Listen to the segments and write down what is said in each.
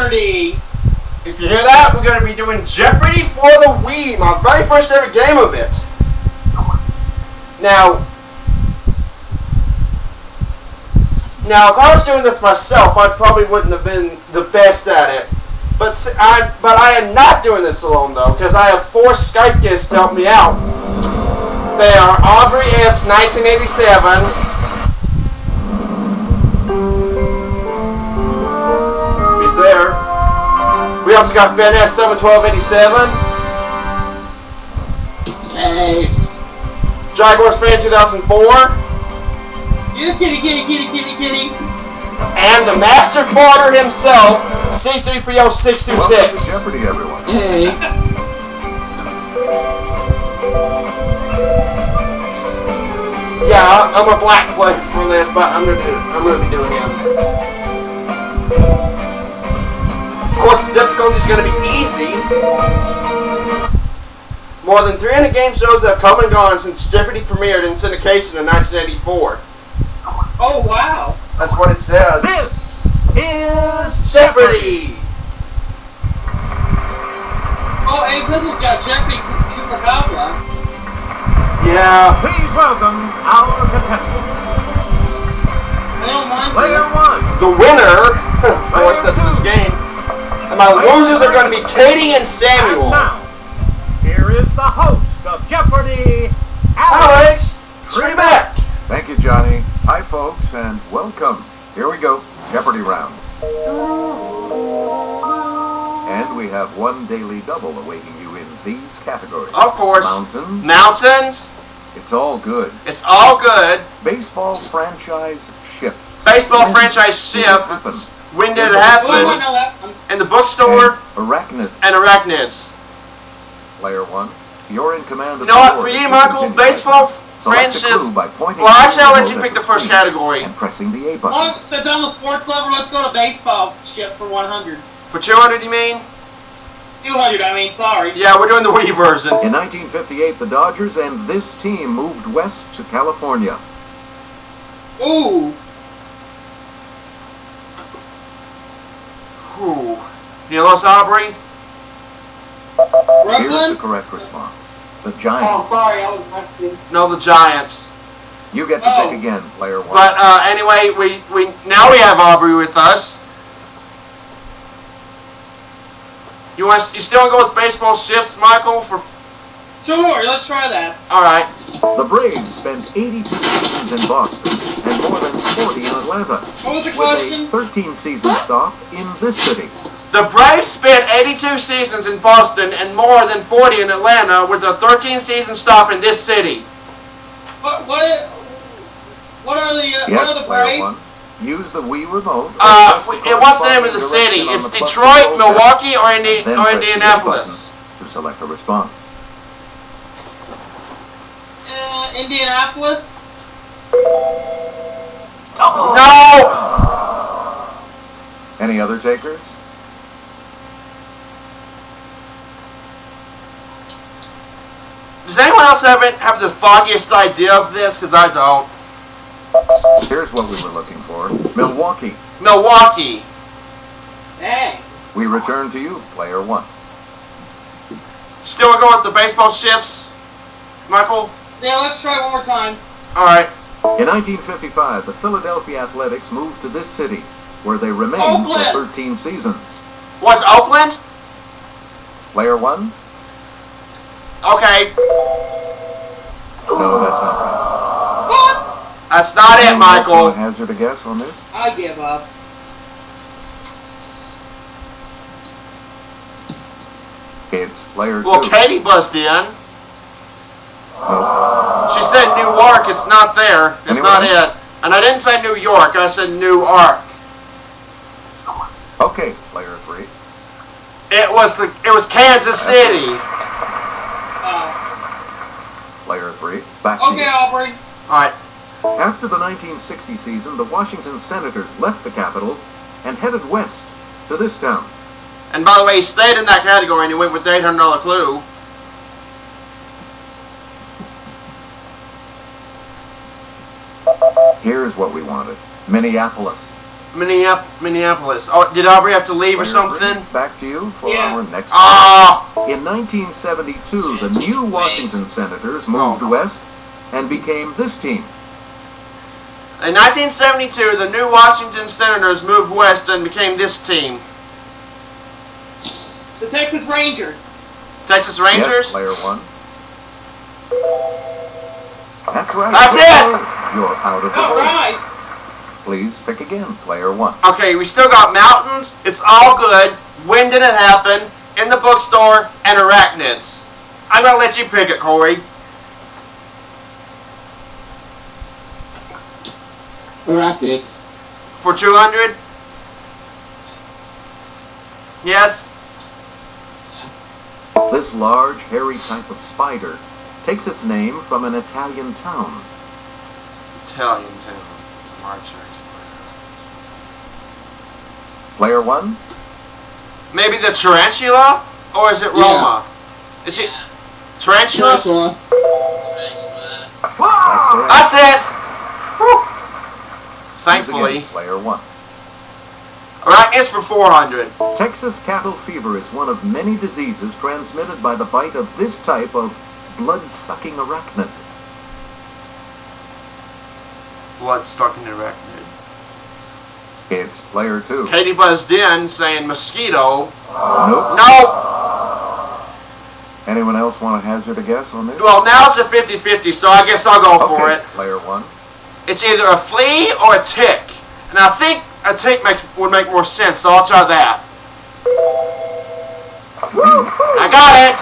Jeopardy! If you hear that, we're going to be doing Jeopardy for the Wii, my very first ever game of it. Now, if I was doing this myself, I probably wouldn't have been the best at it. But I am not doing this alone, though, because I have 4 Skype guests to help me out. They are Aubrey S. 1987. He's there. We also got Ben S. 71287. Hey. Jaguars fan 2004. You kitty. And the master farter himself, C3PO626. Welcome to Jeopardy, everyone. Hey. Yeah, I'm a black player for this, but I'm gonna be doing him. Of course, the difficulty is gonna be easy. More than 300 game shows have come and gone since Jeopardy premiered in syndication in 1984. Oh, wow. That's what it says. This is Jeopardy! Oh, A Pizzle's got Jeopardy Chupacabra. Yeah. Please welcome our contestants. I don't mind. Player 1. The winner, voice of this game. And my losers are going to be Katie and Samuel. And now, here is the host of Jeopardy, Alex Trebek. Thank you, Johnny. Hi, folks, and welcome. Here we go, Jeopardy round. And we have one daily double awaiting you in these categories. Of course. Mountains. Mountains. It's all good. It's all good. Baseball franchise shifts. Baseball franchise shifts. When did it happen? In the bookstore. Arachnid. And arachnids. Player 1, you're in command of You know what, for you, Michael, baseball franchise. Well, actually, I'll let you pick the first category. And pressing the A button. Oh, since I'm a sports lover, let's go to baseball ship for 100. For 200, you mean? 200, I mean, sorry. Yeah, we're doing the Wii version. In 1958, the Dodgers and this team moved west to California. Ooh. Ooh. You lost Aubrey? Here's the Brooklyn? correct response. The Giants. Oh, sorry, I was messing. No, the Giants. You get to pick again, player 1. But anyway, we now we have Aubrey with us. You still want to go with baseball shifts, Michael? Sure, let's try that. All right. The Braves spent 82 seasons in Boston and more than 40 in Atlanta. What was the With question? a 13-season stop in this city. The Braves spent 82 seasons in Boston and more than 40 in Atlanta, with a 13-season stop in this city. What are the Yes, player Braves? 1. Use the Wii remote. What's the name of the city? It's Detroit, Milwaukee, or Indianapolis. To select a response. Indianapolis? No! Any other takers? Does anyone else have the foggiest idea of this? Because I don't. Here's what we were looking for. Milwaukee. Milwaukee. Dang. We return to you, player 1. Still going with the baseball shifts, Michael? Yeah, let's try one more time. All right. In 1955, the Philadelphia Athletics moved to this city, where they remained for 13 seasons. Was Oakland? Player 1? Okay. No, that's not right. What? That's not it, Michael. Hazard a guess on this? I give up. It's player 2. Well, Katie buzzed in. No. She said Newark. It's not there. It's not it. And I didn't say New York. I said Newark. Okay, player 3. It was Kansas City. Player 3. Back to Okay, you. Aubrey. All right. After the 1960 season, the Washington Senators left the capital and headed west to this town. And by the way, he stayed in that category and he went with the $800 clue. Here's what we wanted. Minneapolis. Minneapolis. Oh, did Aubrey have to leave or something? Back to you for Yeah. our next. Ah! In 1972, the new Washington Senators moved west and became this team. In 1972, the new Washington Senators moved west and became this team. The Texas Rangers. Texas Rangers? Yes, player one. That's right. That's it! You're out of the All vote. right. Please pick again, player one. Okay, we still got mountains. It's all good. When did it happen? In the bookstore and arachnids. I'm gonna let you pick it, Corey. Arachnids. For 200? Yes? This large, hairy type of spider takes its name from an Italian town. Italian town. March. Player one. Maybe the tarantula? Or is it Roma? Is it tarantula? Tarantula. That's correct. That's it! Whew. Once Thankfully. again, player one. Arachnids for 400. Texas cattle fever is one of many diseases transmitted by the bite of this type of blood-sucking arachnid. Blood-sucking arachnid. It's player two. Katie buzzed in saying mosquito. Nope. No! Anyone else want to hazard a guess on this? Well, now it's a 50-50, so I guess I'll go for it. Player one. It's either a flea or a tick. And I think a tick would make more sense, so I'll try that. I got it!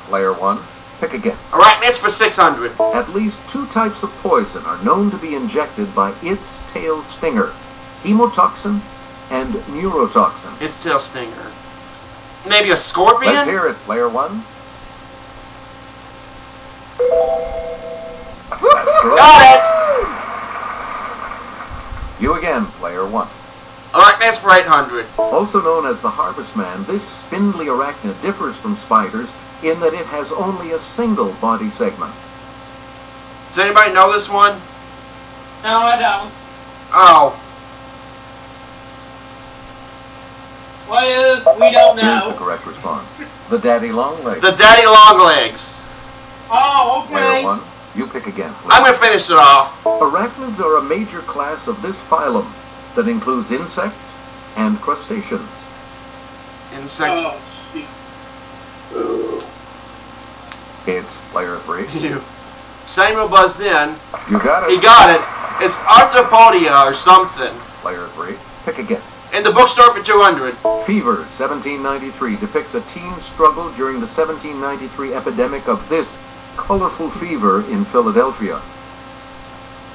Player one. Pick again. Arachnids for 600. At least two types of poison are known to be injected by its tail stinger. Hemotoxin and neurotoxin. It's tail stinger. Maybe a scorpion? Let's hear it, player one. That's correct. Got it! You again, player one. Arachnids for 800. Also known as the harvest man, this spindly arachnid differs from spiders in that it has only a single body segment. Does anybody know this one? No, I don't. Oh. What is? We don't Here's the know. correct response. The daddy long legs. The daddy longlegs. Oh, Player okay. one, you pick again, please. I'm going to finish it off. Arachnids are a major class of this phylum that includes insects and crustaceans. Insects. Oh, shoot. It's player three. You. Samuel buzzed in. You got it. He got it. It's arthropodia or something. Player three. Pick again. In the bookstore for 200. Fever, 1793, depicts a teen's struggle during the 1793 epidemic of this colorful fever in Philadelphia.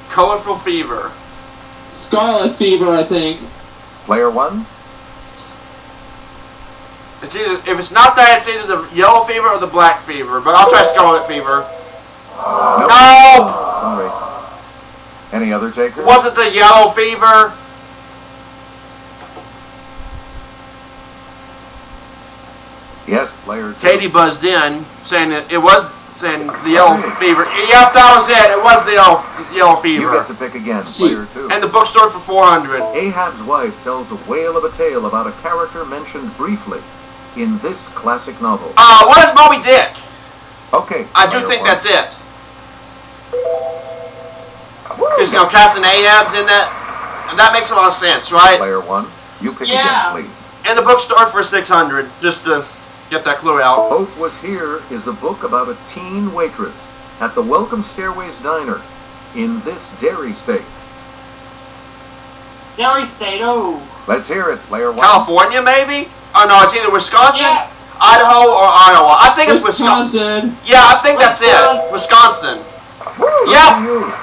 Colorful fever. Scarlet fever, I think. Player one. It's either, if it's not that, it's either the yellow fever or the black fever. But I'll try scarlet fever. Nope. No! Sorry. Any other takers? Was it the yellow fever? Yes, player two. Katie buzzed in, saying it was saying the yellow fever. Yep, that was it. It was the yellow You fever. get to pick again, player two. And the bookstore for 400. Ahab's wife tells a whale of a tale about a character mentioned briefly in this classic novel. What is Moby Dick? Okay. I do player think one. that's it. Because, Captain Ahab's in that. And that makes a lot of sense, right? Player one, you pick Yeah. again, please. And the bookstore for 600, just to get that clue out. Hope Was Here is a book about a teen waitress at the Welcome Stairways Diner in this dairy state. Dairy State, oh. Let's hear it, player one. California, maybe? Oh, no, it's either Wisconsin, Yeah. Idaho, or Iowa. I think it's Wisconsin. Wisconsin. Yeah, I think that's it. Wisconsin. Good Yep. for you.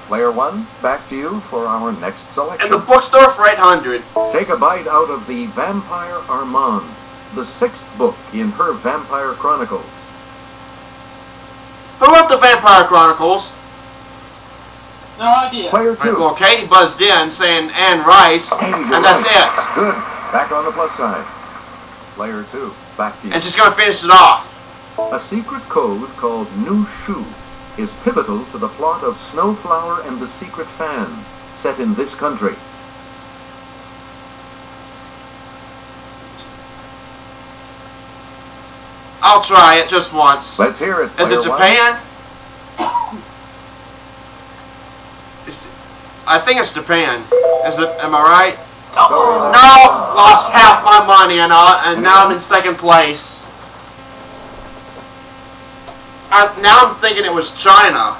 Player one, back to you for our next selection. And the bookstore for 800. Take a bite out of the Vampire Armand, the sixth book in her Vampire Chronicles. Who wrote the Vampire Chronicles? No idea. Player two. Well, Katie buzzed in saying Anne Rice, Hey, you're and that's right. it. Good. Back on the plus side. Player two, back to you. And she's going to finish it off. A secret code called New Shoe is pivotal to the plot of Snowflower and the Secret Fan, set in this country? I'll try it just once. Let's hear it. Is it Player one. Japan? I think it's Japan. Is it? Am I right? Sorry, No! Lost half my money and now I'm in second place. Now I'm thinking it was China.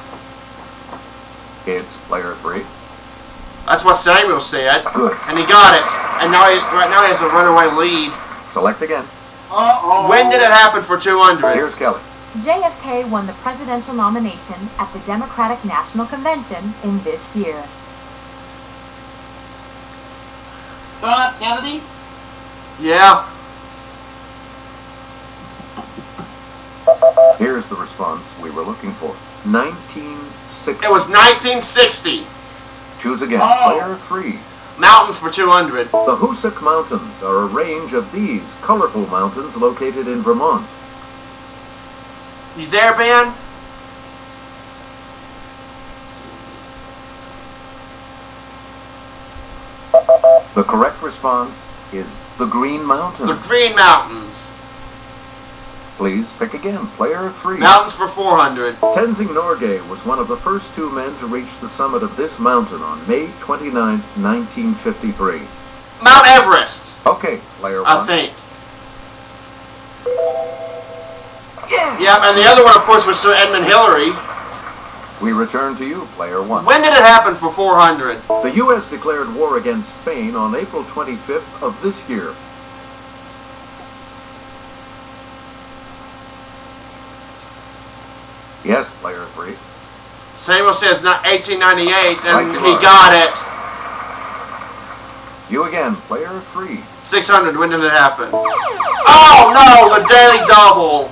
It's player 3. That's what Samuel said. Good. And he got it. And now right now he has a runaway lead. Select again. Uh-oh. When did it happen for 200? Here's Kelly. JFK won the presidential nomination at the Democratic National Convention in this year. John F. Kennedy? Yeah. Here's the response we were looking for. 1960. It was 1960. Choose again. Oh. Player 3. Mountains for 200. The Hoosick Mountains are a range of these colorful mountains located in Vermont. You there, Ben? The correct response is the Green Mountains. The Green Mountains. Please pick again. Player 3. Mountains for 400. Tenzing Norgay was one of the first 2 men to reach the summit of this mountain on May 29, 1953. Mount Everest, Okay, player 1. I think. Yeah, and the other one, of course, was Sir Edmund Hillary. We return to you, player 1. When did it happen for 400? The U.S. declared war against Spain on April 25th of this year. Yes, player 3. Samuel says 1898, and Right, he Mark. got it. You again, player 3. 600, when did it happen? Oh, no, the Daily Double.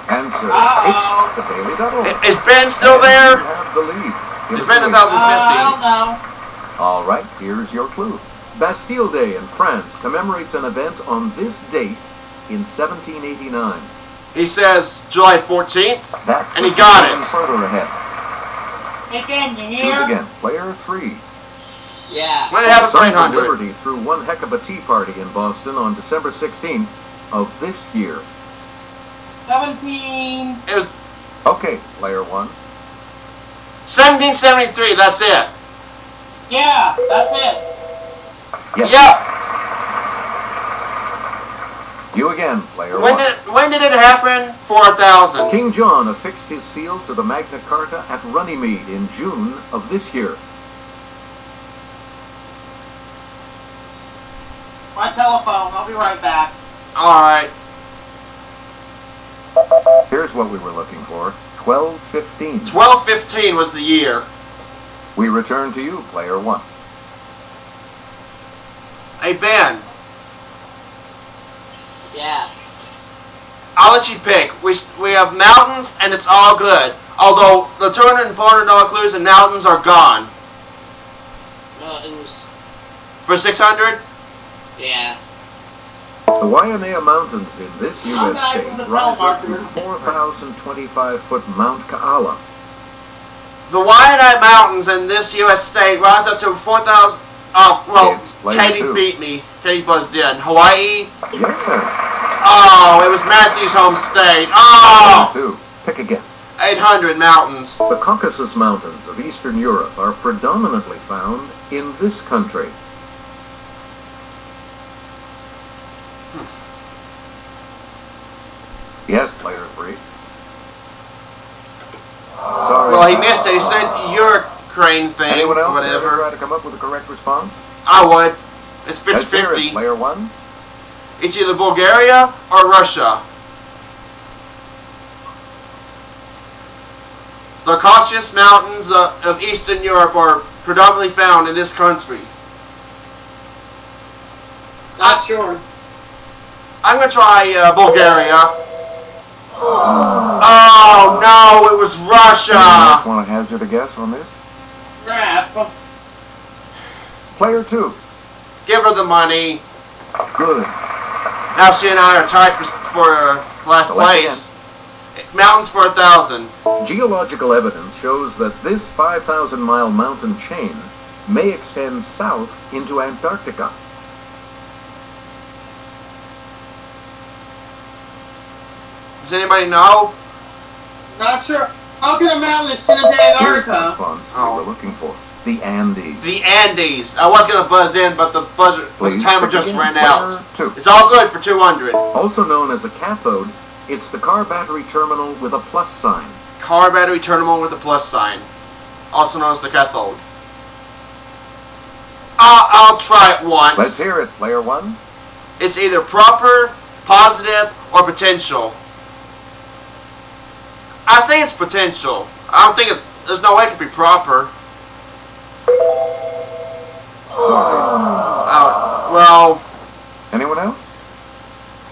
Answer. Uh-oh. It's the Daily Double. Is Ben still there? You have the lead. Give It's us been a 1,050. I don't know. All right, here's your clue. Bastille Day in France commemorates an event on this date in 1789. He says July 14th. That And he puts got us even it. further ahead. Hey, Ben, you Choose here? again. Player 3. Yeah. When did it happen for Sons of 800? Liberty threw one heck of a tea party in Boston on December 16th of this year. 17. It was Okay, player 1. 1773, that's it. Yeah, that's it. Yes. Yep. You again, player When 1. did it happen for 1,000? King John affixed his seal to the Magna Carta at Runnymede in June of this year. My telephone. I'll be right back. All right. Here's what we were looking for. 1215. 1215 was the year. We return to you, player 1. Hey, Ben, Yeah. I'll let you pick. We have mountains, and it's all good. Although the $200 and $400 clues and mountains are gone. Mountains. For 600? Yeah. The Waimea Mountains in this I'm U.S. not state from the rise up to telemarketer. 4,025-foot Mount Kaala. The Wyandotte Mountains in this U.S. state rise up to 4,000. Oh, well, It's player Katie 2. beat me. Katie buzzed in. Hawaii? Yes. Oh, it was Matthew's home state. Oh! Player 2. Pick again. 800 mountains. The Caucasus Mountains of Eastern Europe are predominantly found in this country. Yes, player 3. Sorry. Well, he missed it. He said Ukraine thing. Anyone else care to whatever. try to come up with the correct response? I would. It's Let's hear it. 50-50. Player 1. It's either Bulgaria or Russia. The Caucasus Mountains of Eastern Europe are predominantly found in this country. Not sure. I'm going to try Bulgaria. Oh, no, it was Anyone else Russia. want to hazard a guess on this? Crap. Player 2. Give her the money. Good. Now she and I are tied for last Select place. Mountains for 1,000. Geological evidence shows that this 5,000-mile mountain chain may extend south into Antarctica. Does anybody know? Not sure. How can a mountain extend to Here's the Antarctica? response Oh. we were looking for. The Andes. The Andes. I was gonna buzz in, but the Please timer pick just again. ran Player out. 2. It's all good for 200. Also known as a cathode, it's the car battery terminal with a plus sign. Car battery terminal with a plus sign, also known as the cathode. I'll try it once. Let's hear it, player 1. It's either proper, positive, or potential. I think it's potential. I don't think there's no way it could be proper. Sorry. Well, Anyone else?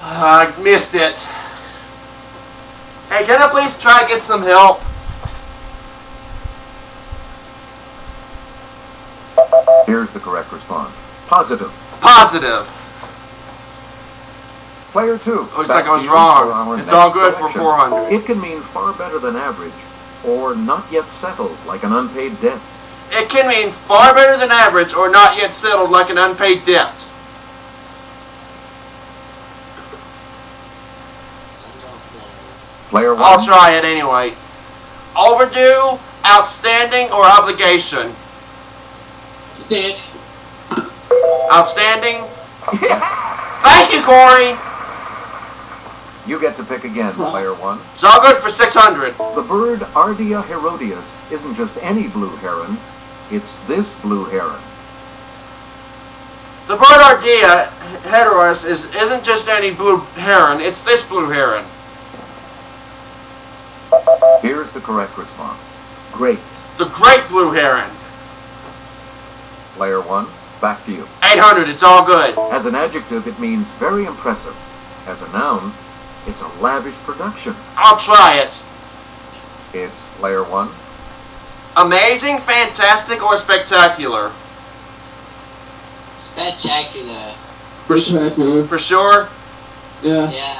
I missed it. Hey, can I please try to get some help? Here's the correct response. Positive. Positive. Player 2. Looks back like I was to you for our wrong. It's next all good selection. for 400. It can mean far better than average, or not yet settled, like an unpaid debt. It can mean far better than average or not yet settled like an unpaid debt. Player 1. I'll try it anyway. Overdue, outstanding, or obligation? Stitch. Outstanding? Yes. Thank you, Corey. You get to pick again, player 1. It's all good for 600. The bird Ardea herodias isn't just any blue heron, it's this blue heron. The bird Ardea heteros isn't just any blue heron, it's this blue heron. Here's the correct response. Great. The great blue heron. Player 1, back to you. 800, it's all good. As an adjective, it means very impressive. As a noun, it's a lavish production. I'll try it. It's player 1. Amazing, fantastic, or spectacular? Spectacular. Spectacular. For sure. Yeah. Yeah.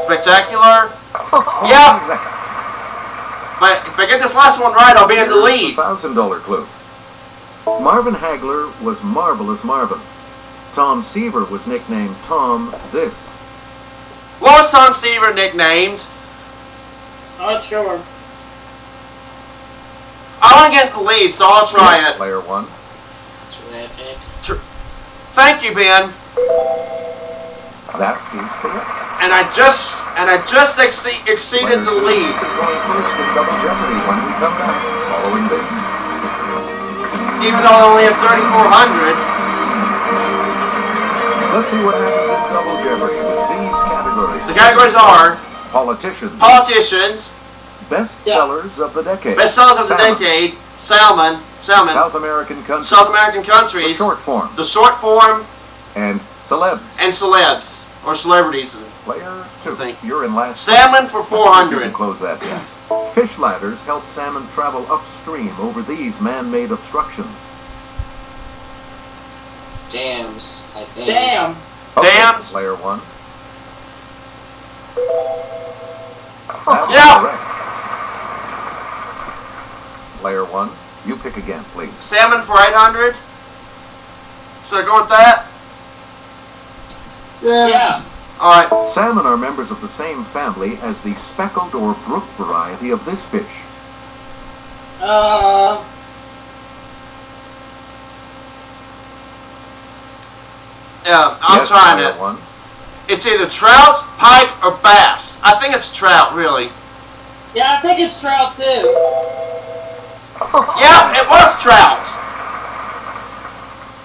Spectacular? Yep. But if I get this last one right, I'll be in the lead. $1,000 clue. Marvin Hagler was Marvelous Marvin. Tom Seaver was nicknamed Tom This. What was Tom Seaver nicknamed? Not sure. I want to get the lead, so I'll try it. Player 1. Terrific. Thank you, Ben. That is correct. And I just exceeded the lead. Going first in Double Jeopardy when we come back following this. Even though I only have 3,400. Let's see what happens in Double Jeopardy with these categories. The categories are Politicians. politicians, Bestsellers of the decade. bestsellers of the Salmon. decade, Salmon, South American countries. South American The countries, short form. the short form, And celebs. and celebs, or celebrities. Player 2. Think. You're in last. Salmon for Let's see if you 400. can close that gap. Fish ladders help salmon travel upstream over these man-made obstructions. Dams, I think. Damn. Okay, Dams. Player 1. That's Yeah. correct. Player 1, you pick again, please. Salmon for 800. Should I go with that? Yeah. All right. Salmon are members of the same family as the speckled or brook variety of this fish. Yeah, I'm Yes, trying player it. 1. It's either trout, pike, or bass. I think it's trout, really. Yeah, I think it's trout too. Yeah, it was trout.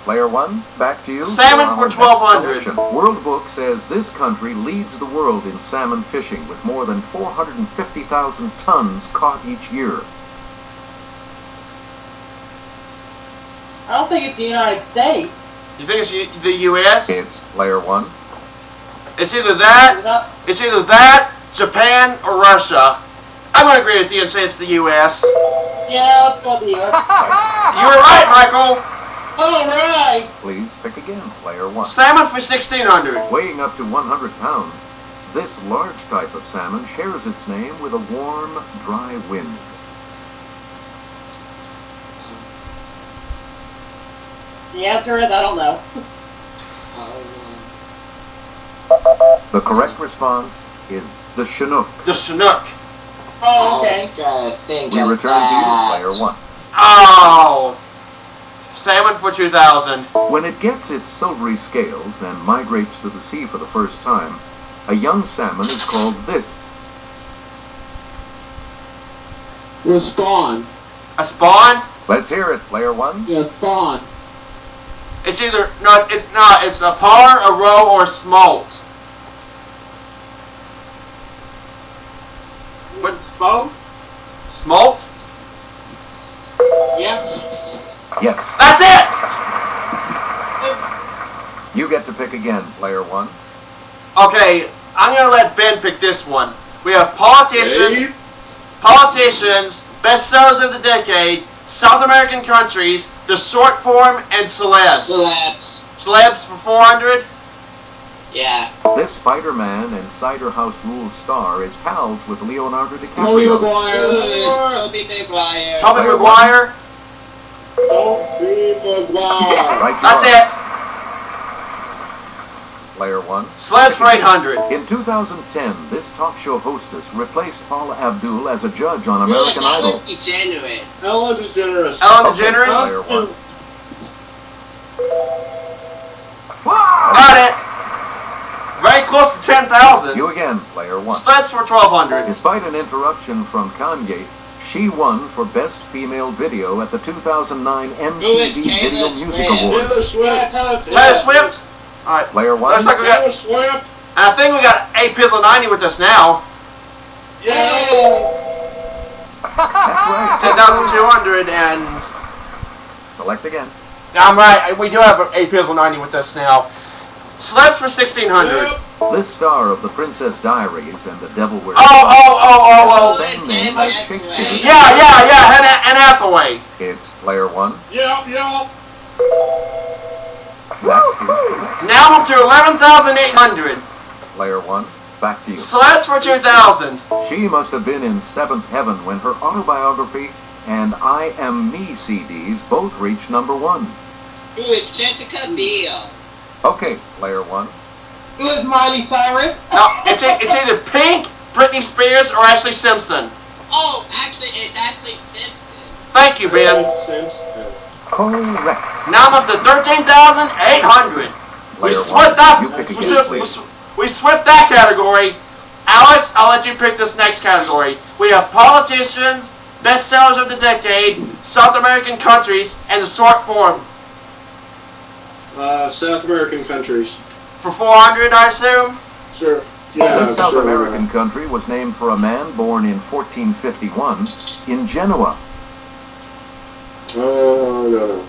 Player 1, back to you. Salmon for our next 1,200. selection. World Book says this country leads the world in salmon fishing with more than 450,000 tons caught each year. I don't think it's the United States. You think it's the U.S.? It's player 1. It's either that, Japan, or Russia. I'm going to agree with you and say it's the U.S. Yeah, let's go to the US. You were right, Michael. All right. Please pick again, player 1. Salmon for 1,600. Weighing up to 100 pounds, This large type of salmon shares its name with a warm, dry wind. The answer is I don't know. The correct response is the Chinook. The Chinook. Oh, I okay. was gonna think We of return to you, that. player one. Oh! Salmon for 2,000. When it gets its silvery scales and migrates to the sea for the first time, a young salmon is called this. Well, spawn. A spawn? Let's hear it, player one. Yeah, spawn. It's either it's a par, a roe, or a smolt. What? Both? Smolt? Yeah. Yes. That's it! You get to pick again, player one. Okay, I'm gonna let Ben pick this one. We have politicians, bestsellers of the decade, South American countries, the short form, and celebs. Celebs. Celebs for 400. Yeah. This Spider-Man and Cider House Rules star is pals with Leonardo Tobey DiCaprio. Maguire. Who's Toby Maguire? Tobey Player Maguire. Tobey Maguire. Right, you That's are. it. Player one. Celebs for 800. In 2010, this talk show hostess replaced Paula Abdul as a judge on Who American is Idol. Ellen DeGeneres? Ellen DeGeneres. Ellen Okay, DeGeneres. player one. Got it. Very close to 10,000. You again, player one. Celebs for 1,200. Despite an interruption from Kanye, she won for Best Female Video at the 2009 is MTV Taylor Video Swift? Music Awards. Taylor Swift. Taylor Swift. All right. Player one. Looks like we Taylor got. Swift. And I think we got A Pizzle 90 with us now. Yay! That's right. 10,200 and. Select again. I'm right. We do have A Pizzle 90 with us now. Celebs for 1,600. Yep. This star of The Princess Diaries and The Devil Wears Oh. Same name as Shakespeare. Yeah. Anne Hathaway. It's player one. Yep. That is correct. Now up to 11,800. Player one. Back to you. Celebs for 2,000. She must have been in seventh heaven when her autobiography and I Am Me CDs both reached number one. Who is Jessica Biel? Okay, player one. Who is Miley Cyrus? No, it's either Pink, Britney Spears, or Ashley Simpson. Oh, actually, it's Ashley Simpson. Thank you, Ben. Simpson. Correct. Now I'm up to 13,800. We Player swept one. that. You pick We again, swept, please. we swept that category. Alex, I'll let you pick this next category. We have politicians, bestsellers of the decade, South American countries, and the short form. South American countries. For 400, I assume. Sure. Yeah. This South sure. American country was named for a man born in 1451 in Genoa. Oh no.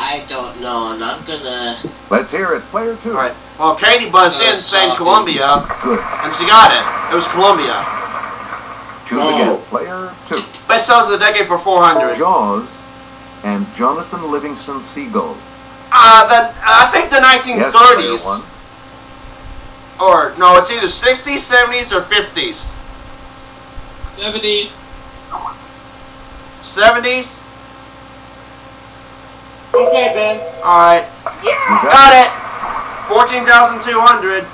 I don't know, and I'm gonna. Let's hear it, player two. All right. Well, Katie buzzed in saying Shocking. Colombia, Good. and she got it. It was Colombia. Choose Oh. again, player two. Bestsellers of the decade for 400. Jaws and Jonathan Livingston Seagull. I think the Yes, player 1930s. one. Or, no, it's either 60s, 70s, or 50s. 70s. 70s? Okay, Ben. Alright. You Got it! 14,200.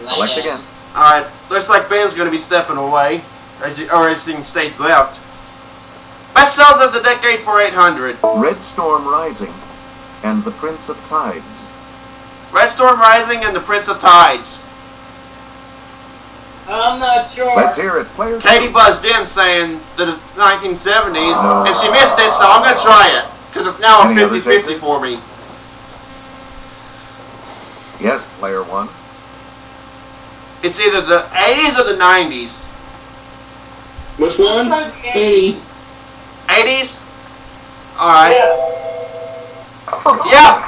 Select again. Alright. Looks like Ben's going to be stepping away. Or as he stays left. Bestsellers of the decade for 800. Red Storm Rising and The Prince of Tides. Red Storm Rising and The Prince of Tides. I'm not sure. Oh. Let's hear it, player two. Katie buzzed in saying the 1970s, No. and she missed it, so I'm going to try it. Because it's now a Any other 50-50 takers? for me. Yes, player one. It's either the 80s or the 90s. Which one? 80. 80s? Alright. Yeah. Yeah.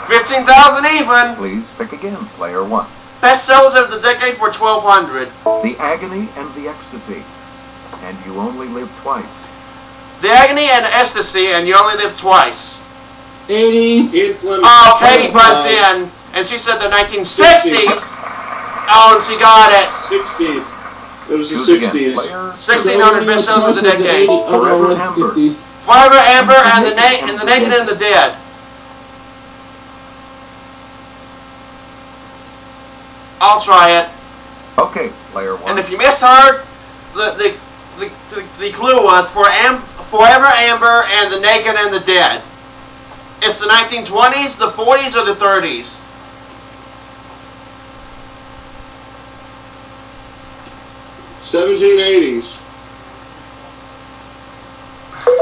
15,000 even. Please pick again, player one. Bestsellers of the decade for 1,200. The Agony and the Ecstasy. And You Only Live Twice. The Agony and Ecstasy, and You Only Live Twice. 80. Ian Fleming. Oh, Katie buzzed in, and she said the 1960s. Oh, and she got it. 60s. It was Choose the again. 60s. Player 1600 best sellers of the decade. Forever Amber. Forever Amber and the Naked and the Dead. I'll try it. Okay, player one. And if you misheard, the clue was Forever Amber and the Naked and the Dead. It's the 1920s, the 40s, or the 30s. 1780s.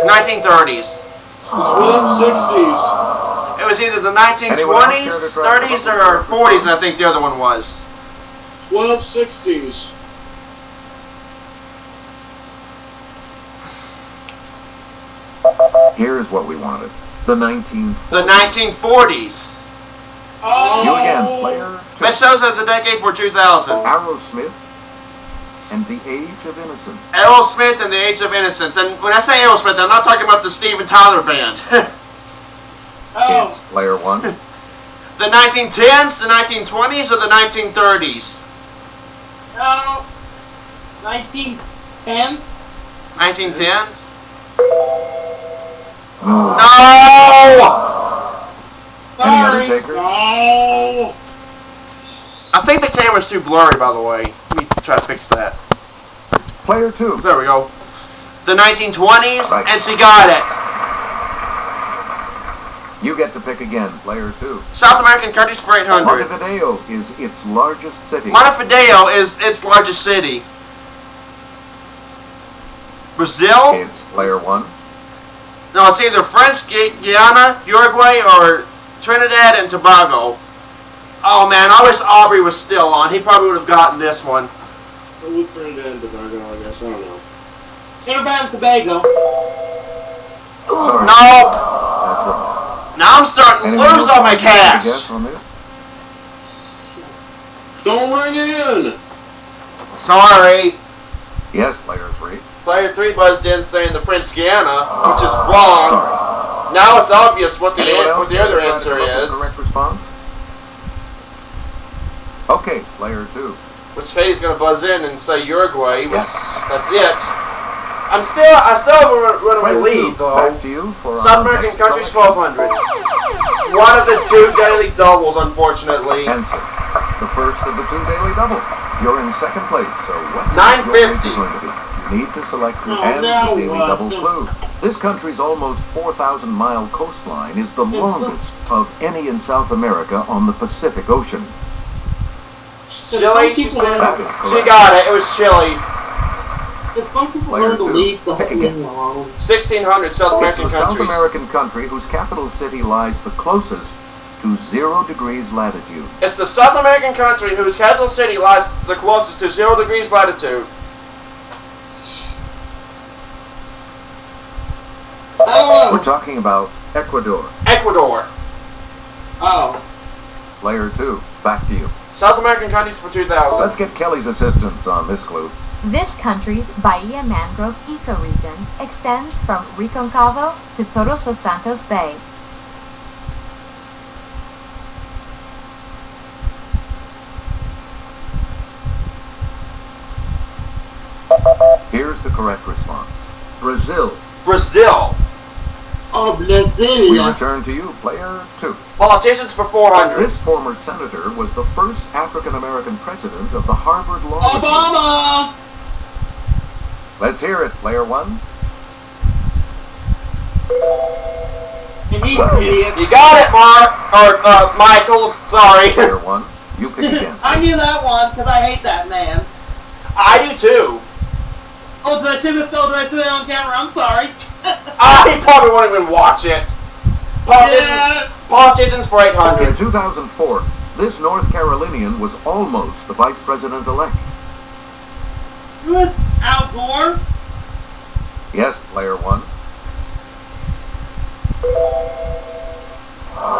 1930s. 1260s. It was either the 1920s, 30s, or 40s, I think the other one was. 1260s. Here's what we wanted. The 1940s. The 1940s. You again, player two. Best sellers of the decade for 2000. Aerosmith and the Age of Innocence. Aerosmith and the Age of Innocence. And when I say Aerosmith, I'm not talking about the Steven Tyler band. It's player one. The 1910s, the 1920s, or the 1930s? No. 1910? 1910s? No. No! Any other Sorry. takers? No. I think the camera's too blurry, by the way. Let me try to fix that. Player two. There we go. The 1920s, Right. and she got it. You get to pick again, player two. South American countries for 800. Montevideo is its largest city. Montevideo is its largest city. Brazil? It's player one. No, it's either French Guiana, Uruguay, or Trinidad and Tobago. Oh man, I wish Aubrey was still on. He probably would have gotten this one. But with Trinidad and Tobago, I guess. I don't know. Trinidad and Tobago. Sorry. No. That's wrong. Now I'm starting to Anyone lose else all my want to cash. guess on this? Don't ring in! Sorry. Yes, player three. Player 3 buzzed in saying the French Guiana, which is wrong. Sorry. Now it's obvious what the Anyone else other try to answer come up with is. the correct response? Okay, player two. Which Katie's gonna buzz in and say Uruguay, which Yes. that's it. I still have a runaway Player lead two, though. back to you for South our American next countries, selection. 1200. One of the two daily doubles, unfortunately. Answer. The first of the two daily doubles. You're in second place, so what is 950. your answer going to be? You need to select No, and now the daily what? double clue. This country's almost 4,000-mile coastline is the longest of any in South America on the Pacific Ocean. Chile, she said. That is She correct. got it. It was Chile. If some people Player learn to two. leave the Pick whole again. thing alone. 1600 South It's American a South countries. American country whose capital city lies the closest to 0 degrees latitude. It's the South American country whose capital city lies the closest to 0 degrees latitude. I don't We're know. talking about Ecuador. Ecuador. Oh. Player two, back to you. South American countries for 2000. Let's get Kelly's assistance on this clue. This country's Bahia Mangrove ecoregion extends from Reconcavo to Todos os Santos Bay. Here's the correct response. Brazil. Brazil. Oh, We Brasilia. return to you, player two. Politicians for 400. This former senator was the first African-American president of the Harvard Law Review. Obama. Let's hear it, player one. And he's an idiot. You got it, Michael. Sorry. Player one, you pick again. I knew that one because I hate that man. I do too. Oh, did I say this? Oh, did I say that on camera? I'm sorry. He probably won't even watch it. Yeah. Politicians for 800. In 2004, this North Carolinian was almost the vice president-elect. Who is Al Gore? Yes, player one.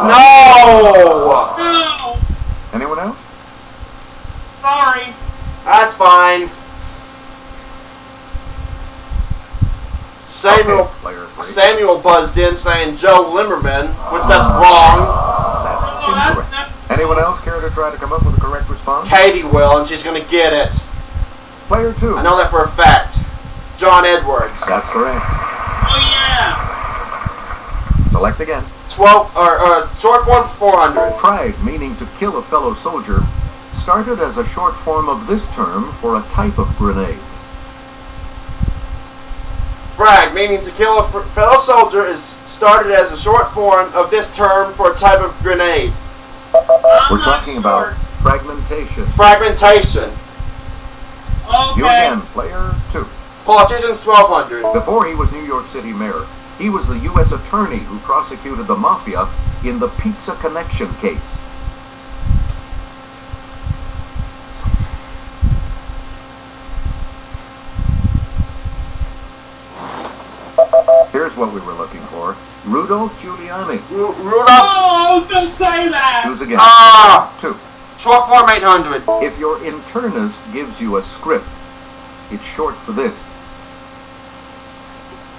No. No. Anyone else? Sorry. That's fine. Okay, player three. Samuel buzzed in saying Joe Limmerman, which that's wrong. That's Oh, incorrect. that's Anyone else care to try to come up with a correct response? Katie will, and she's going to get it. Player 2. I know that for a fact. John Edwards. That's correct. Oh yeah. Select again. 12 or short form 400. Frag, meaning to kill a fellow soldier, started as a short form of this term for a type of grenade. Frag, meaning to kill a fellow soldier, is started as a short form of this term for a type of grenade. We're talking about fragmentation. Fragmentation. Okay. You again, player 2. Politicians 1200. Before he was New York City mayor, he was the U.S. attorney who prosecuted the mafia in the Pizza Connection case. Here's what we were looking for. Rudolph Giuliani. Rudolph. Oh, I was gonna say that. Choose again. 2. Short form 800. If your internist gives you a script, it's short for this.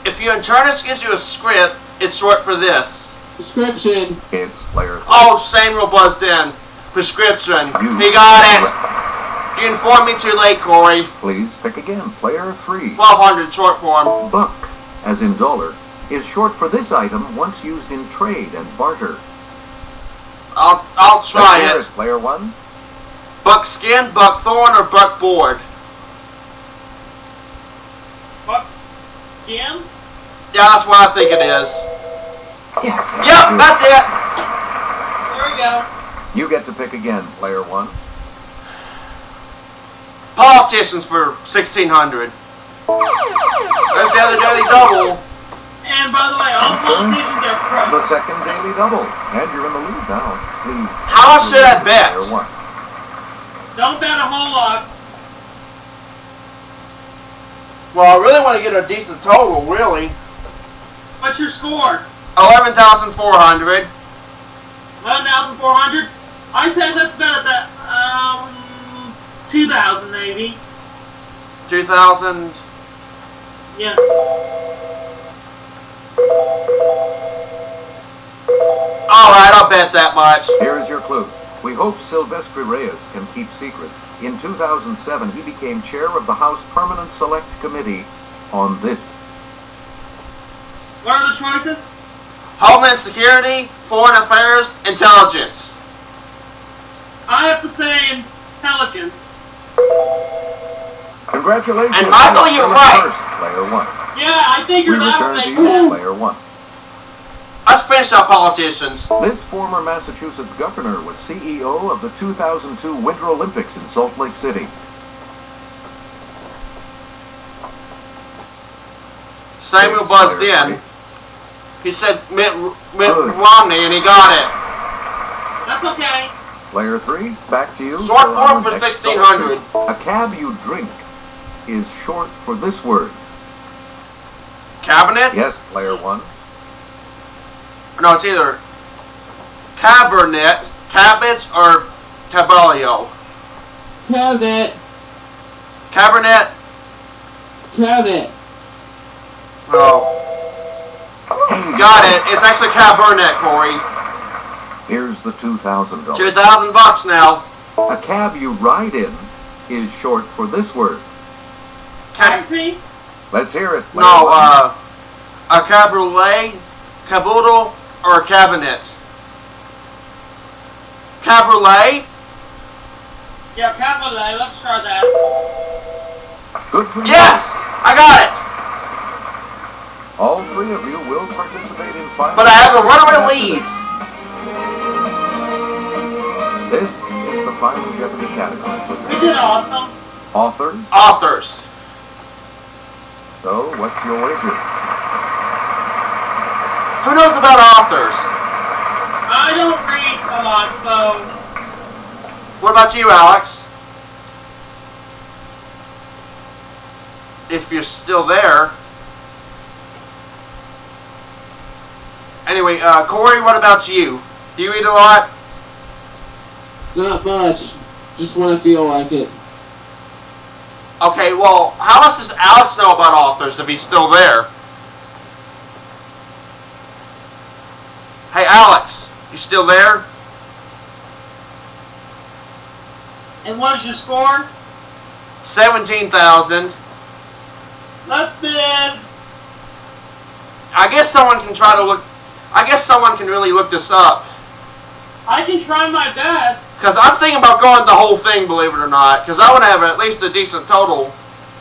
If your internist gives you a script, it's short for this. Description. It's player 3. Oh, Samuel buzzed in. Prescription. You He got it. correct. You informed me too late, Corey. Please pick again. Player 3. 1200 short form. Buck, as in dollar, is short for this item once used in trade and barter. I'll try Let's hear it. Player 1. Buckskin, buckthorn, or buckboard? What? Jim? Yeah, that's what I think it is. Yeah. Yep, that's it. There we go. You get to pick again, player 1. Politicians for 1600. That's the other daily double. And by the way, all politicians are The crooks. second daily double. And you're in the lead now. Please. How much should I bet? Player 1. Don't bet a whole lot. Well, I really want to get a decent total, really. What's your score? 11,400. 11,400? I say let's bet that 2,000 maybe. 2,000. Yeah. Alright, I'll bet that much. Here is your clue. We hope Silvestre Reyes can keep secrets. In 2007, he became chair of the House Permanent Select Committee on this. What are the choices? Homeland Security, Foreign Affairs, Intelligence. I have to say intelligence. Congratulations. And Michael, you're right. First, player 1. Yeah, I We figured that return would to make you, sense. player 1. Let's finish our politicians. This former Massachusetts governor was CEO of the 2002 Winter Olympics in Salt Lake City. Samuel Thanks, buzzed player in. He said Mitt Good. Romney, and he got it. That's okay. Player 3, back to you. Short our form for next 1600. selection. A cab you drink is short for this word. Cabinet? Yes, player 1. No, it's either Cabernet, Cabbage, or Caballio. Cabinet. Cabernet? Cabinet. Oh. Got it. It's actually Cabernet, Corey. Here's the $2,000. 2,000 bucks now. A cab you ride in is short for this word. Taxi? Let's hear it. player No, 1. a cabriolet, caboodle, or a cabinet. Cabriolet? Yeah, capital. Let's try that. Good for you. Yes! I got it! All three of you will participate in final. But I have a runaway lead. This is the final Jeopardy category. We did awesome. Authors. Authors. So, what's your wager? Who knows about authors? I don't read a lot, so What about you, Alex? If you're still there. Anyway, Corey, what about you? Do you read a lot? Not much. Just when I feel like it. Okay, well, how much does Alex know about authors if he's still there? Hey, Alex, you still there? And what is your score? 17,000. Let's bid. I guess someone can try to look. I guess someone can really look this up. I can try my best. Because I'm thinking about going the whole thing, believe it or not. Because I want to have at least a decent total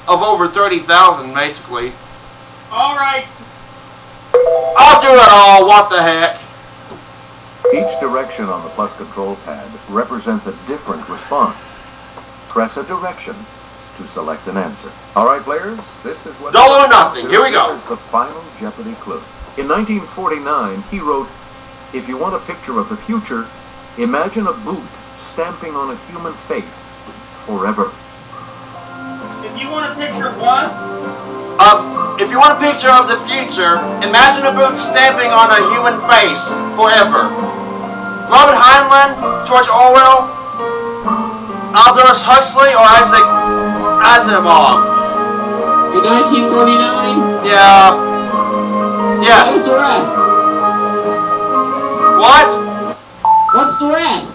of over 30,000, basically. All right. I'll do it all. What the heck? Each direction on the plus control pad represents a different response. Press a direction to select an answer. All right, players, this is what... Don't know nothing. Here we go. Here's the final Jeopardy clue. In 1949, he wrote, "If you want a picture of the future, imagine a boot stamping on a human face forever." If you want a picture of what? If you want a picture of the future, imagine a boot stamping on a human face forever. Robert Heinlein, George Orwell, Aldous Huxley, or Isaac Asimov? In 1949? Yeah. Yes. What's the rest? What? What's the rest?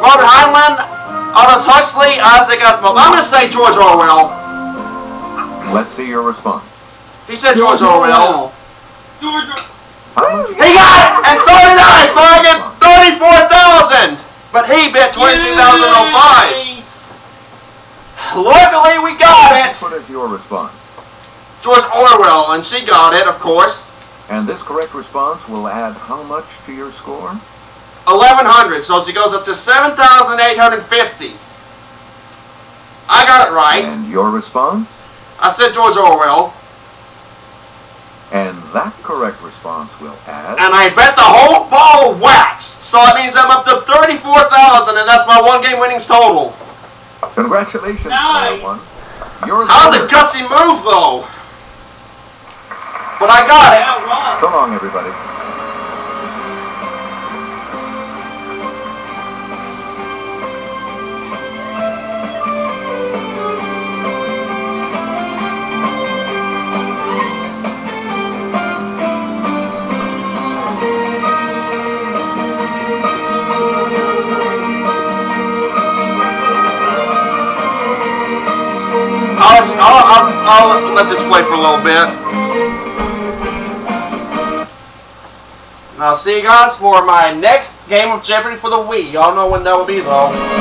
Robert Heinlein, Aldous Huxley, Isaac Asimov. I'm going to say George Orwell. Let's see your response. He said George Orwell. George. He got it! And so did I! So I get 34,000! But he bet 22,005. Yay! Luckily we got it! What is your response? George Orwell, and she got it, of course. And this correct response will add how much to your score? 1,100, so she goes up to 7,850. I got it right. And your response? I said George Orwell. And that correct response will add... And I bet the whole ball of wax. So that means I'm up to 34,000, and that's my one-game winnings total. Congratulations, Nice. player one. You're That was the a gutsy move, though. But I got it. Yeah, right. So long, everybody. I'll let this play for a little bit. And I'll see you guys for my next game of Jeopardy for the Wii. Y'all know when that will be, though.